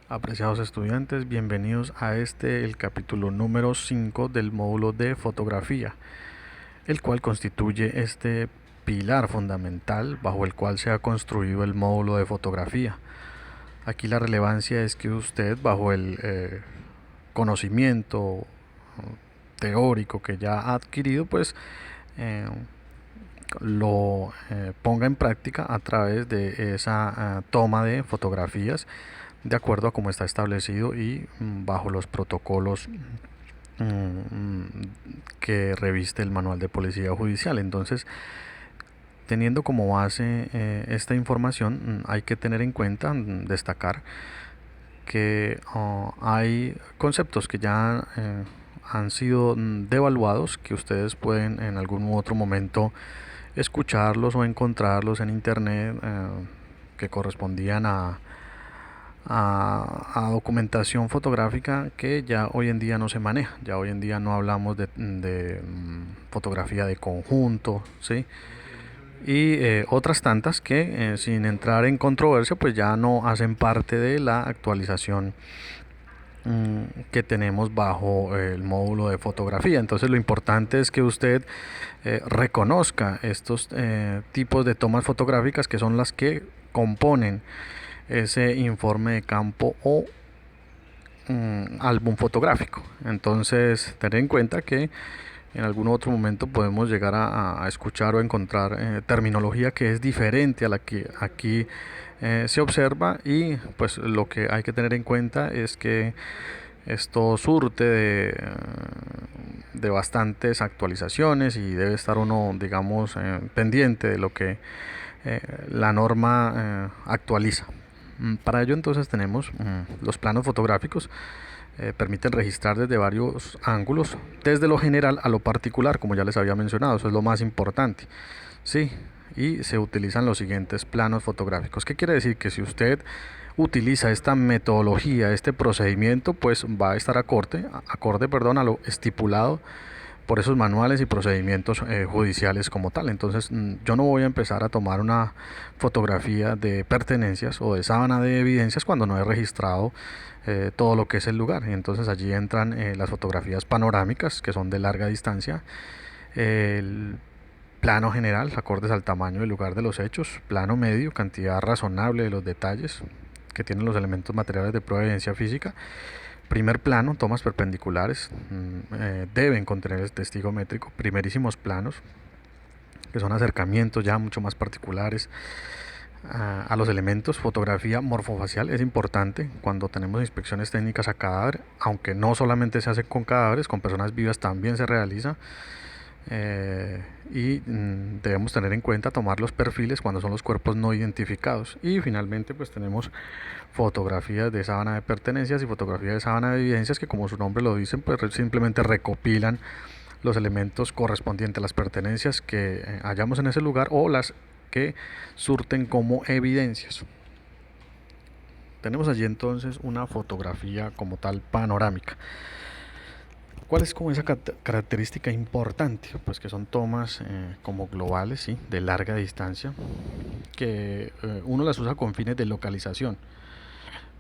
Apreciados estudiantes, bienvenidos a el capítulo número 5 del módulo de fotografía, el cual constituye este pilar fundamental bajo el cual se ha construido el módulo de fotografía. Aquí la relevancia es que usted, bajo el conocimiento teórico que ya ha adquirido, pues eh, lo ponga en práctica a través de esa toma de fotografías de acuerdo a cómo está establecido y bajo los protocolos que reviste el manual de policía judicial. Entonces, teniendo como base esta información, hay que tener en cuenta, destacar que hay conceptos que ya han sido devaluados, que ustedes pueden en algún otro momento escucharlos o encontrarlos en internet, que correspondían a documentación fotográfica que ya hoy en día no se maneja. Ya hoy en día no hablamos de fotografía de conjunto, ¿sí? Y otras tantas que sin entrar en controversia pues ya no hacen parte de la actualización que tenemos bajo el módulo de fotografía. Entonces lo importante es que usted reconozca estos tipos de tomas fotográficas, que son las que componen ese informe de campo o álbum fotográfico. Entonces tener en cuenta que en algún otro momento podemos llegar a escuchar o encontrar terminología que es diferente a la que aquí se observa, y pues lo que hay que tener en cuenta es que esto surte de bastantes actualizaciones y debe estar uno, digamos, pendiente de lo que la norma actualiza. Para ello entonces tenemos los planos fotográficos. Permiten registrar desde varios ángulos, desde lo general a lo particular, como ya les había mencionado. Eso es lo más importante, sí. Y se utilizan los siguientes planos fotográficos. ¿Qué quiere decir? Que si usted utiliza esta metodología, este procedimiento, pues va a estar acorde, perdón, a lo estipulado por esos manuales y procedimientos judiciales como tal. Entonces yo no voy a empezar a tomar una fotografía de pertenencias o de sábana de evidencias cuando no he registrado todo lo que es el lugar. Y entonces allí entran las fotografías panorámicas, que son de larga distancia, el plano general, acordes al tamaño del lugar de los hechos; plano medio, cantidad razonable de los detalles que tienen los elementos materiales de prueba de evidencia física; primer plano, tomas perpendiculares, deben contener el testigo métrico; primerísimos planos, que son acercamientos ya mucho más particulares a los elementos; fotografía morfofacial, es importante cuando tenemos inspecciones técnicas a cadáver, aunque no solamente se hace con cadáveres, con personas vivas también se realiza. Y debemos tener en cuenta tomar los perfiles cuando son los cuerpos no identificados. Y finalmente pues tenemos fotografías de sábana de pertenencias y fotografías de sábana de evidencias, que como su nombre lo dicen, pues simplemente recopilan los elementos correspondientes a las pertenencias que hallamos en ese lugar o las que surten como evidencias. Tenemos allí entonces una fotografía como tal panorámica. ¿Cuál es como esa característica importante? Pues que son tomas como globales, ¿sí? De larga distancia, que uno las usa con fines de localización.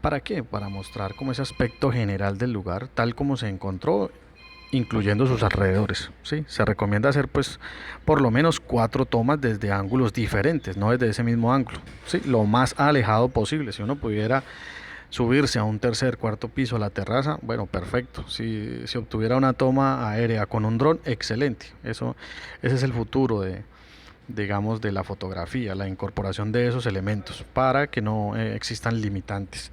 ¿Para qué? Para mostrar como ese aspecto general del lugar, tal como se encontró, incluyendo sus alrededores, ¿sí? Se recomienda hacer pues por lo menos 4 tomas desde ángulos diferentes, no desde ese mismo ángulo, ¿sí? Lo más alejado posible. Si uno pudiera subirse a un tercer, cuarto piso, a la terraza, bueno, perfecto. Si se obtuviera una toma aérea con un dron, excelente. Ese es el futuro digamos, de la fotografía, la incorporación de esos elementos para que no existan limitantes.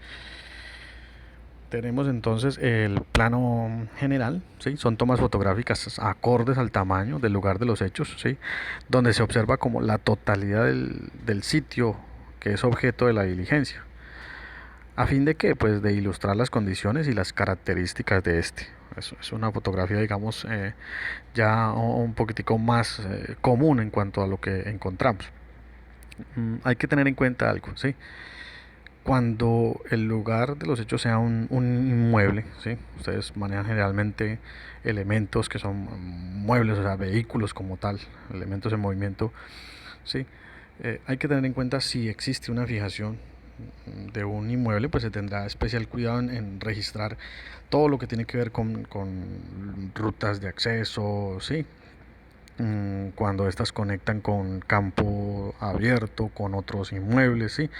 Tenemos entonces el plano general, ¿sí? Son tomas fotográficas acordes al tamaño del lugar de los hechos, ¿sí? Donde se observa como la totalidad del sitio que es objeto de la diligencia. ¿A fin de qué? Pues de ilustrar las condiciones y las características de este. Es una fotografía, digamos, ya un poquitico más común en cuanto a lo que encontramos. Hay que tener en cuenta algo, ¿sí? Cuando el lugar de los hechos sea un inmueble, ¿sí? Ustedes manejan generalmente elementos que son muebles, o sea, vehículos como tal, elementos en movimiento, ¿sí? Hay que tener en cuenta si existe una fijación de un inmueble, pues se tendrá especial cuidado en registrar todo lo que tiene que ver con rutas de acceso, ¿sí? Cuando estas conectan con campo abierto, con otros inmuebles, ¿sí?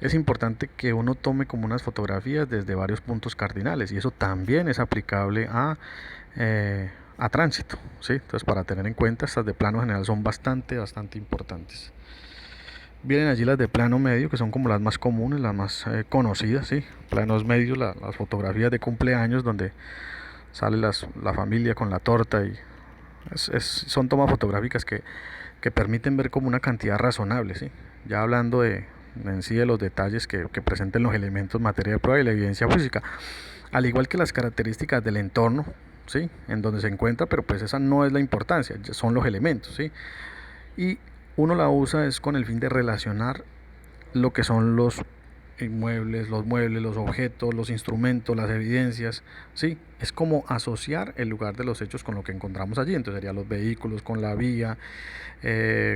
Es importante que uno tome como unas fotografías desde varios puntos cardinales y eso también es aplicable a tránsito, ¿sí? Entonces, para tener en cuenta, estas de plano general son bastante importantes. Vienen allí las de plano medio, que son como las más comunes, las más conocidas, ¿sí? Planos medios, las fotografías de cumpleaños donde sale la familia con la torta y son tomas fotográficas que permiten ver como una cantidad razonable, ¿sí? Ya hablando en sí de los detalles que presenten los elementos, materia de prueba y la evidencia física, al igual que las características del entorno, ¿sí? En donde se encuentra, pero pues esa no es la importancia, son los elementos, ¿sí? Y uno la usa es con el fin de relacionar lo que son los inmuebles, los muebles, los objetos, los instrumentos, las evidencias, ¿sí? Es como asociar el lugar de los hechos con lo que encontramos allí. Entonces serían los vehículos con la vía,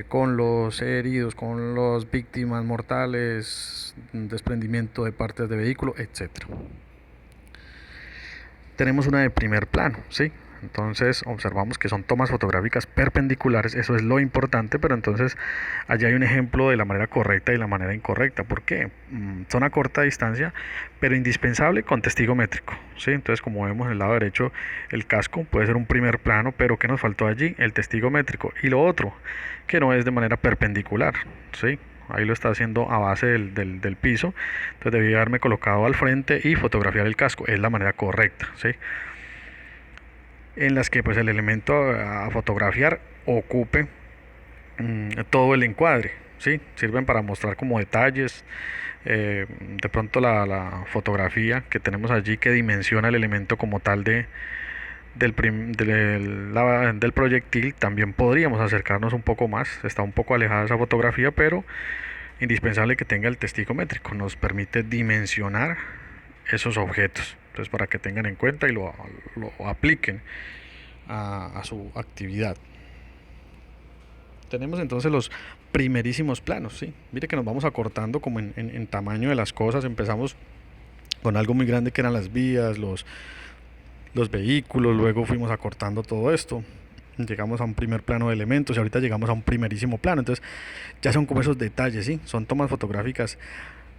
con los heridos, con las víctimas mortales, desprendimiento de partes de vehículo, etcétera. Tenemos una de primer plano, ¿sí? Entonces observamos que son tomas fotográficas perpendiculares, eso es lo importante, pero entonces allí hay un ejemplo de la manera correcta y la manera incorrecta. ¿Por qué? Son a corta distancia, pero indispensable con testigo métrico, ¿sí? Entonces, como vemos en el lado derecho, el casco puede ser un primer plano, pero ¿qué nos faltó allí? El testigo métrico. Y lo otro, que no es de manera perpendicular, ¿sí? Ahí lo está haciendo a base del piso, entonces debí haberme colocado al frente y fotografiar el casco, es la manera correcta, ¿sí? En las que pues el elemento a fotografiar ocupe todo el encuadre, ¿sí? Sirven para mostrar como detalles, de pronto la fotografía que tenemos allí que dimensiona el elemento como tal del proyectil, también podríamos acercarnos un poco más, está un poco alejada esa fotografía, pero indispensable que tenga el testigo métrico, nos permite dimensionar esos objetos, entonces para que tengan en cuenta y lo apliquen a su actividad. Tenemos entonces los primerísimos planos, ¿sí? Mire que nos vamos acortando como en tamaño de las cosas, empezamos con algo muy grande que eran las vías, los vehículos, luego fuimos acortando todo esto, llegamos a un primer plano de elementos y ahorita llegamos a un primerísimo plano, entonces ya son como esos detalles, ¿sí? Son tomas fotográficas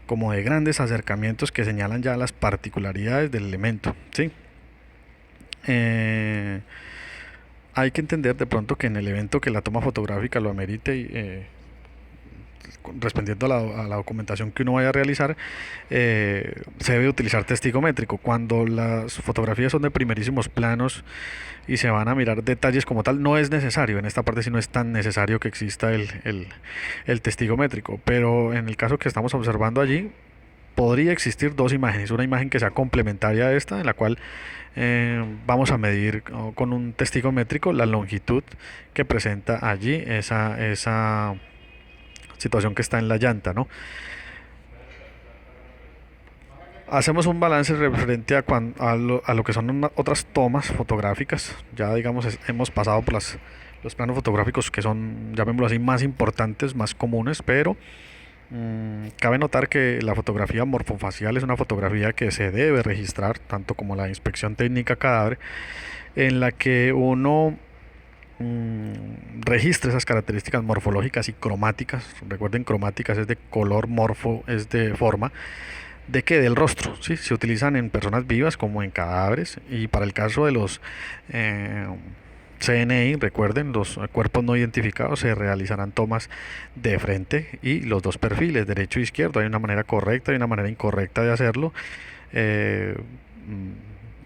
como de grandes acercamientos que señalan ya las particularidades del elemento, ¿sí? Hay que entender de pronto que en el evento que la toma fotográfica lo amerite, respondiendo a la documentación que uno vaya a realizar, se debe utilizar testigo métrico. Cuando las fotografías son de primerísimos planos y se van a mirar detalles como tal, no es necesario, en esta parte sí no es tan necesario que exista el testigo métrico, pero en el caso que estamos observando allí, podría existir dos imágenes, una imagen que sea complementaria a esta, en la cual vamos a medir con un testigo métrico la longitud que presenta allí esa situación que está en la llanta, ¿no? Hacemos un balance referente a lo que son otras tomas fotográficas. Ya digamos hemos pasado por los planos fotográficos que son, llamémoslo así, más importantes, más comunes, pero cabe notar que la fotografía morfofacial es una fotografía que se debe registrar, tanto como la inspección técnica cadáver, en la que uno registra esas características morfológicas y cromáticas. Recuerden, cromáticas es de color, morfo es de forma. ¿De qué? Del rostro, ¿sí? Se utilizan en personas vivas como en cadáveres, y para el caso de los CNI, recuerden, los cuerpos no identificados, se realizarán tomas de frente y los dos perfiles, derecho e izquierdo. Hay una manera correcta y una manera incorrecta de hacerlo. Eh,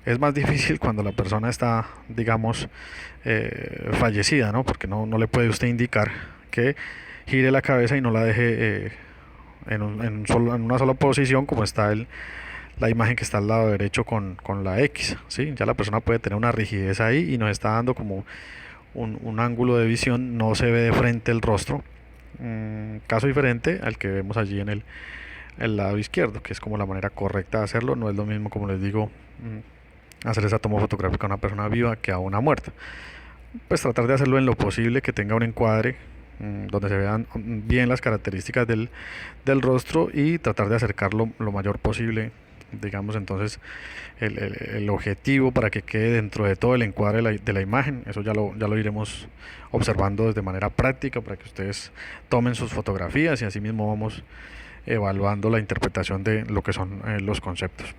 es más difícil cuando la persona está, digamos, fallecida, ¿no? Porque no le puede usted indicar que gire la cabeza y no la deje en una sola posición, como está la imagen que está al lado derecho con la X, ¿sí? Ya la persona puede tener una rigidez ahí y nos está dando como un ángulo de visión, no se ve de frente el rostro, caso diferente al que vemos allí en el lado izquierdo, que es como la manera correcta de hacerlo. No es lo mismo, como les digo, hacer esa toma fotográfica a una persona viva que a una muerta. Pues tratar de hacerlo en lo posible, que tenga un encuadre donde se vean bien las características del rostro y tratar de acercarlo lo mayor posible, digamos. Entonces el objetivo para que quede dentro de todo el encuadre de la imagen, eso ya lo iremos observando de manera práctica para que ustedes tomen sus fotografías y así mismo vamos evaluando la interpretación de lo que son los conceptos.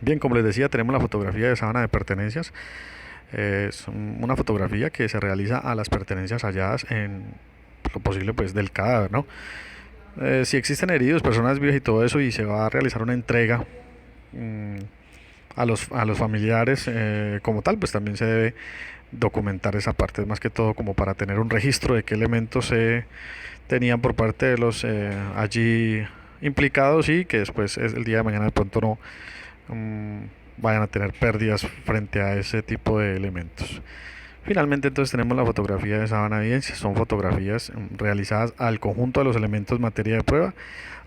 Bien, como les decía, tenemos la fotografía de sábana de pertenencias. Es una fotografía que se realiza a las pertenencias halladas en lo posible pues del cadáver, ¿no? Si existen heridos, personas vivas y todo eso, y se va a realizar una entrega mmm, a los familiares como tal, pues también se debe documentar esa parte, más que todo como para tener un registro de qué elementos se tenían por parte de los allí implicados y que después el día de mañana de pronto no vayan a tener pérdidas frente a ese tipo de elementos. Finalmente entonces tenemos la fotografía de sábana de evidencia. Son fotografías realizadas al conjunto de los elementos materia de prueba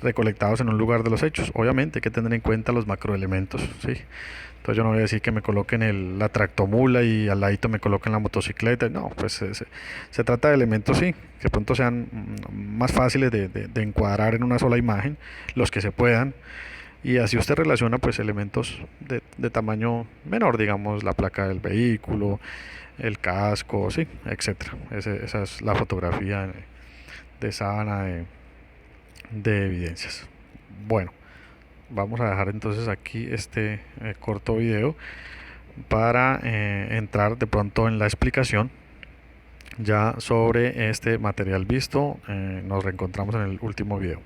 recolectados en un lugar de los hechos. Obviamente hay que tener en cuenta los macroelementos, ¿sí? Entonces yo no voy a decir que me coloquen la tractomula y al ladito me coloquen la motocicleta. No, pues se trata de elementos, sí, que pronto sean más fáciles de encuadrar en una sola imagen, los que se puedan. Y así usted relaciona pues elementos de tamaño menor, digamos la placa del vehículo, el casco, sí, etcétera. Esa es la fotografía de sábana de evidencias. Bueno, vamos a dejar entonces aquí este corto video para entrar de pronto en la explicación ya sobre este material visto. Nos reencontramos en el último video.